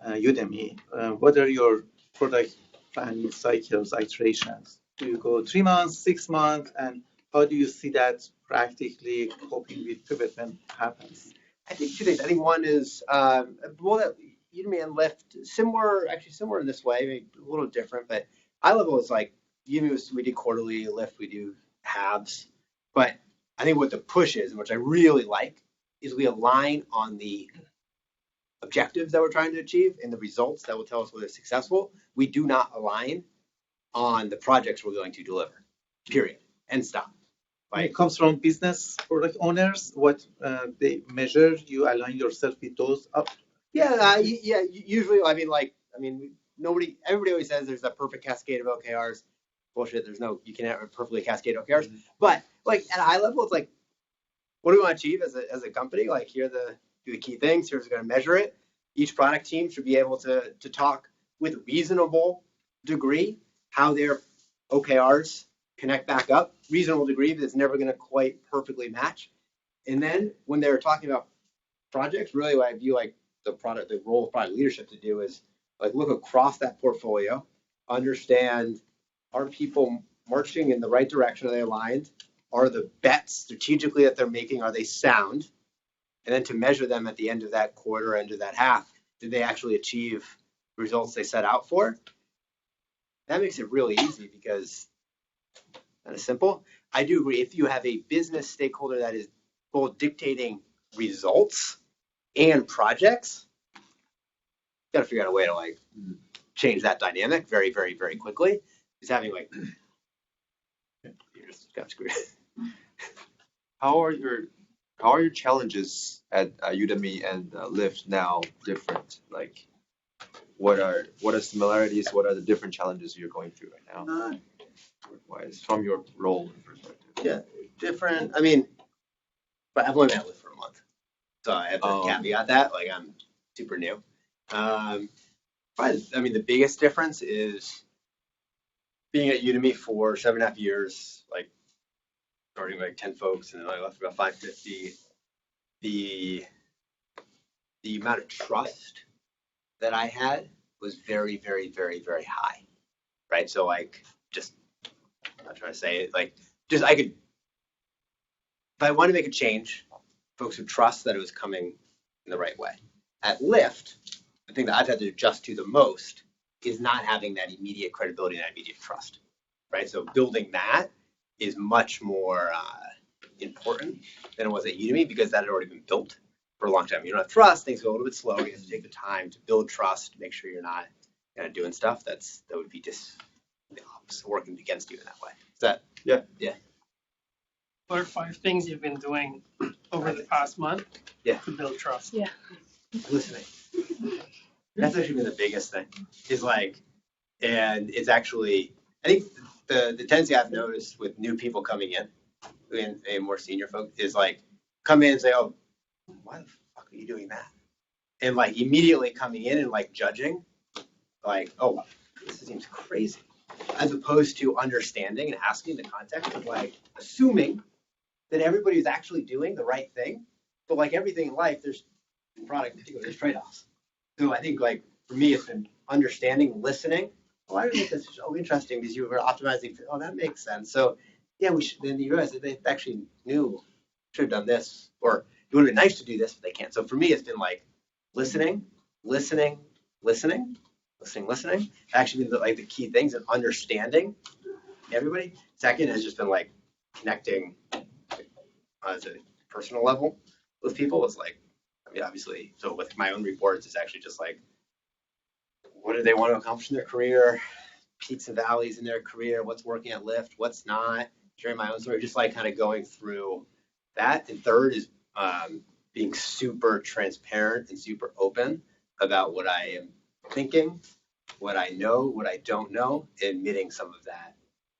Udemy. What are your product planning cycles, iterations? Do you go 3 months, 6 months, and how do you see that practically coping with pivot when it happens? I think two things. I think one is, Udemy and Lyft, similar in this way, maybe a little different, but high level is like, Udemy we do quarterly, Lyft we do halves. But I think what the push is, and which I really like, is we align on the objectives that we're trying to achieve and the results that will tell us whether it's successful. We do not align on the projects we're going to deliver, period, and stop. When it comes from business product owners, what they measure, you align yourself with those up? Usually, everybody always says there's a perfect cascade of OKRs. Bullshit, you can't have a perfectly cascade OKRs. Mm-hmm. But like at a high level, it's like, what do we want to achieve as a company? Like here are the key things, here's going to measure it. Each product team should be able to talk with reasonable degree how their OKRs connect back up. Reasonable degree, but it's never going to quite perfectly match. And then when they're talking about projects, really what I view like the role of product leadership to do is like look across that portfolio, understand, are people marching in the right direction? Are they aligned? Are the bets strategically that they're making, are they sound? And then to measure them at the end of that quarter, end of that half, did they actually achieve the results they set out for? That makes it really easy because kind of simple. I do agree. If you have a business stakeholder that is both dictating results and projects, you got to figure out a way to like change that dynamic very, very, very quickly. Just having like, you're just got screwed. How are your challenges at Udemy and Lyft now different? Like, what are similarities? What are the different challenges you're going through right now? From your role and perspective. Yeah, different. But I've only been at Lyft for a month, so I have to caveat that. Like I'm super new. Probably, the biggest difference is being at Udemy for 7.5 years, like starting with like 10 folks, and then I left about 550. The amount of trust that I had was very, very, very, very high, right? So like, just I'm not trying to say it, like just I could, if I want to make a change, folks would trust that it was coming in the right way. At Lyft, the thing that I've had to adjust to the most is not having that immediate credibility and that immediate trust, right? So building that is much more important than it was at Udemy because that had already been built for a long time. You don't have trust, things go a little bit slower. You have to take the time to build trust, make sure you're not kind of doing stuff that would be just the opposite, working against you in that way. Is that? Yeah. What are 5 things you've been doing over the past month to build trust? Listening. That's actually been the biggest thing. Is like, and it's actually, I think the tendency I've noticed with new people coming in, and a more senior folk, is like come in and say, oh, why the fuck are you doing that? And like immediately coming in and like judging, like, oh, this seems crazy, as opposed to understanding and asking the context of like assuming that everybody's actually doing the right thing. But like everything in life, there's in product in particular, there's trade-offs. So I think like for me, it's been understanding, listening. Oh, I make this. Oh, interesting because you were optimizing. Oh, that makes sense. So yeah, we should. Then you realize that they actually knew should have done this, or it would have been nice to do this, but they can't. So for me, it's been like listening, listening, listening, listening, listening. Actually, been like the key things, and understanding everybody. Second has just been like connecting as a personal level with people. It's like, I mean, obviously, so with my own reports, it's actually just like, what do they want to accomplish in their career? Peaks and valleys in their career, what's working at Lyft, what's not, sharing my own story, just like kind of going through that. And third is being super transparent and super open about what I am thinking, what I know, what I don't know, admitting some of that,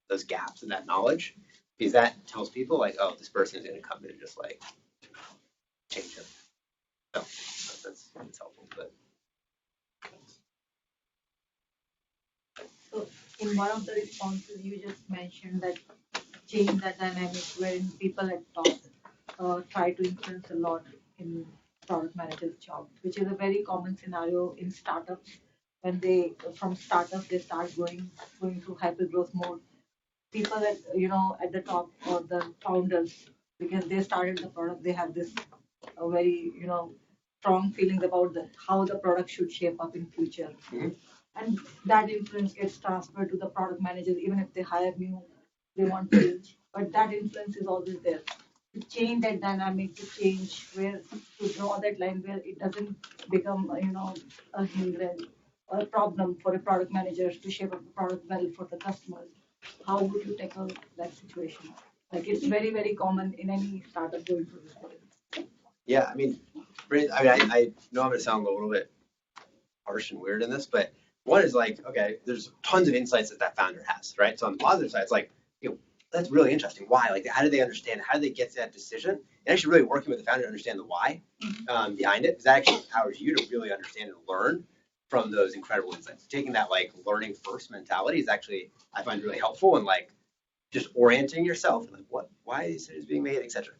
those gaps in that knowledge, because that tells people like, oh, this person is going to come in and just like change it. So that's helpful. But So in one of the responses, you just mentioned that change that dynamic wherein people at top try to influence a lot in product manager's job, which is a very common scenario in startups. When they from startup they start going through hyper growth mode. People at the top or the founders, because they started the product, they have this very strong feelings about how the product should shape up in future. Mhm. And that influence gets transferred to the product managers, even if they hire new, they want change. But that influence is always there. To change that dynamic, to change where, to draw that line where it doesn't become, a hindrance or a problem for a product manager to shape up the product well for the customers. How would you tackle that situation? Like it's very, very common in any startup going through this period. yeah, I know I'm going to sound a little bit harsh and weird in this, but one is like, okay, there's tons of insights that founder has, right? So on the positive side, it's like, that's really interesting. Why? Like, how did they understand? How did they get to that decision? And actually really working with the founder to understand the why behind it, because that actually empowers you to really understand and learn from those incredible insights. Taking that like learning first mentality is actually, I find really helpful in like just orienting yourself and like why is decisions being made, etc.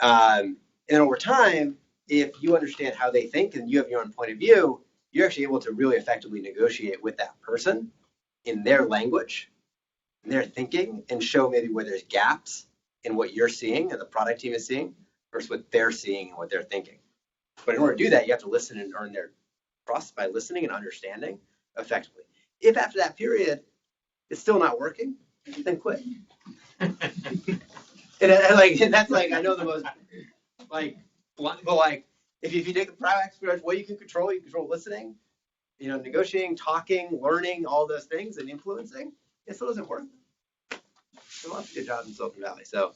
And over time, if you understand how they think and you have your own point of view, you're actually able to really effectively negotiate with that person in their language, in their thinking, and show maybe where there's gaps in what you're seeing and the product team is seeing versus what they're seeing and what they're thinking. But in order to do that, you have to listen and earn their trust by listening and understanding effectively. If after that period it's still not working, then quit. and that's like, I know the most like blunt, but like if you take the private experience, what you control listening, negotiating, talking, learning, all those things, and influencing. It still doesn't work. There's lots of good jobs in Silicon Valley. So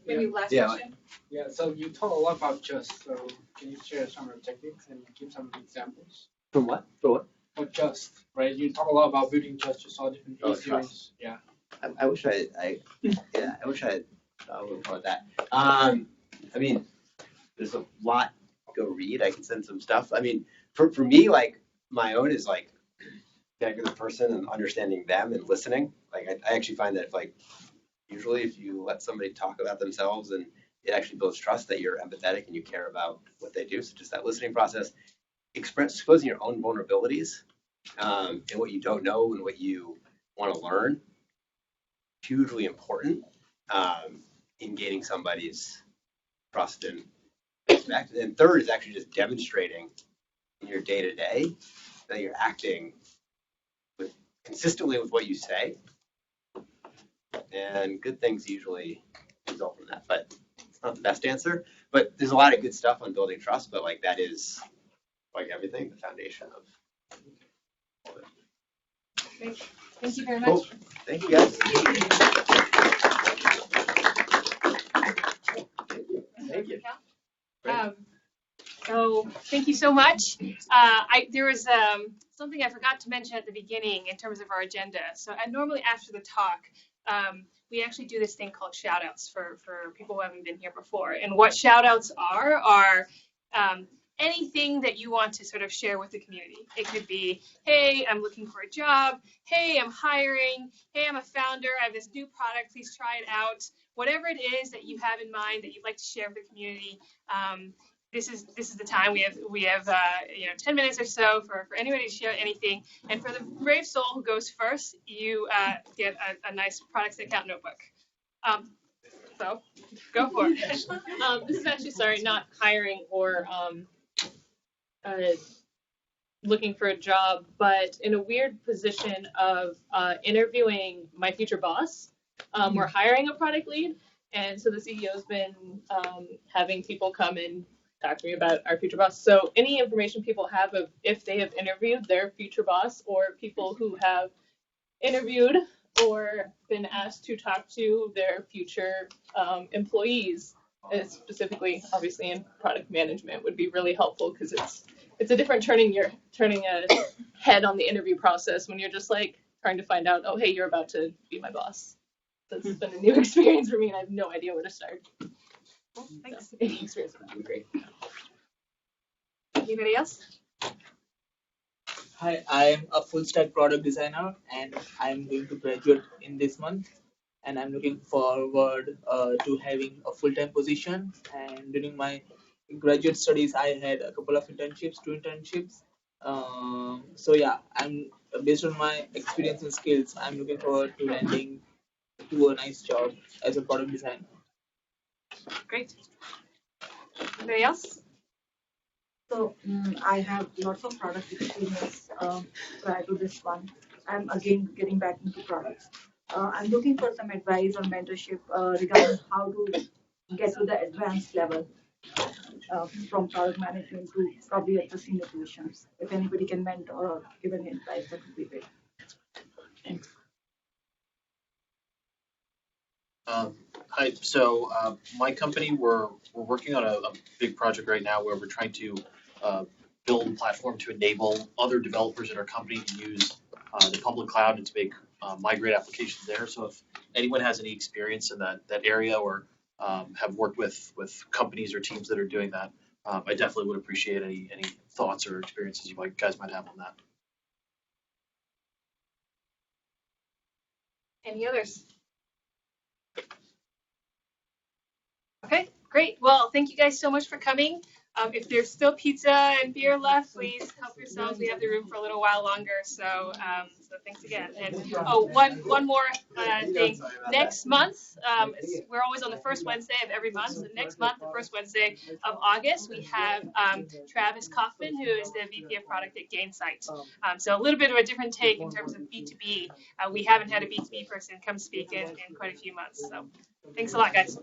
Maybe last Yeah. question. Yeah, so you talk a lot about just, so can you share some of your techniques and give some examples? from what? For what? For just, right? You talk a lot about building trust, just all different Oh, series. Yeah. I wish I wish I had a little more of that. I mean, there's a lot to go read. I can send some stuff. I mean, for me, like my own is like connecting with the person and understanding them and listening. Like I actually find that usually if you let somebody talk about themselves, and it actually builds trust that you're empathetic and you care about what they do. So just that listening process, exposing your own vulnerabilities and what you don't know and what you want to learn, hugely important in gaining somebody's trust and respect. And third is actually just demonstrating in your day-to-day that you're acting consistently with what you say. And good things usually result from that. But it's not the best answer. But there's a lot of good stuff on building trust, but like that is like everything, the foundation of all of it. Great. Thank you very much. Cool. Thank you guys. Thank you. Um, So thank you so much. There was something I forgot to mention at the beginning in terms of our agenda. So normally after the talk, we actually do this thing called shout outs for people who haven't been here before. And what shout outs are anything that you want to sort of share with the community. It could be, hey, I'm looking for a job. Hey, I'm hiring. Hey, I'm a founder. I have this new product. Please try it out. Whatever it is that you have in mind that you'd like to share with the community, this is the time. We have 10 minutes or so for anybody to share anything. And for the brave soul who goes first, you get a nice products account notebook. So go for it. This is actually, sorry, not hiring or looking for a job, but in a weird position of interviewing my future boss. We're hiring a product lead, and so the CEO's been having people come and talk to me about our future boss. So any information people have of if they have interviewed their future boss, or people who have interviewed or been asked to talk to their future employees, specifically obviously in product management, would be really helpful, because it's a different turning a head on the interview process when you're just like trying to find out, oh hey, you're about to be my boss. That's been a new experience for me, and I have no idea where to start. Thanks. So, any experience with that would be great. Anybody else? Hi, I'm a full stack product designer, and I'm going to graduate in this month, and I'm looking forward to having a full-time position. And during my graduate studies, I had a couple of two internships. So yeah, I'm based on my experience and skills, I'm looking forward to landing to a nice job as a product designer. Great. Anybody else? So I have lots of product experience prior to this one. I'm again getting back into products. I'm looking for some advice or mentorship regarding how to get to the advanced level from product management to probably at the senior positions. If anybody can mentor or give any advice, that would be great. Thanks. Hi. So my company, we're working on a big project right now where we're trying to build a platform to enable other developers in our company to use the public cloud and to make migrate applications there. So if anyone has any experience in that area, or have worked with companies or teams that are doing that, I definitely would appreciate any thoughts or experiences you guys might have on that. Any others? Okay, great. Well, thank you guys so much for coming. If there's still pizza and beer left, please help yourselves. We have the room for a little while longer. So thanks again. And one more thing. Next month, we're always on the first Wednesday of every month. So next month, the first Wednesday of August, we have Travis Kaufman, who is the VP of Product at Gainsight. So a little bit of a different take in terms of B2B. We haven't had a B2B person come speak in quite a few months. So thanks a lot, guys.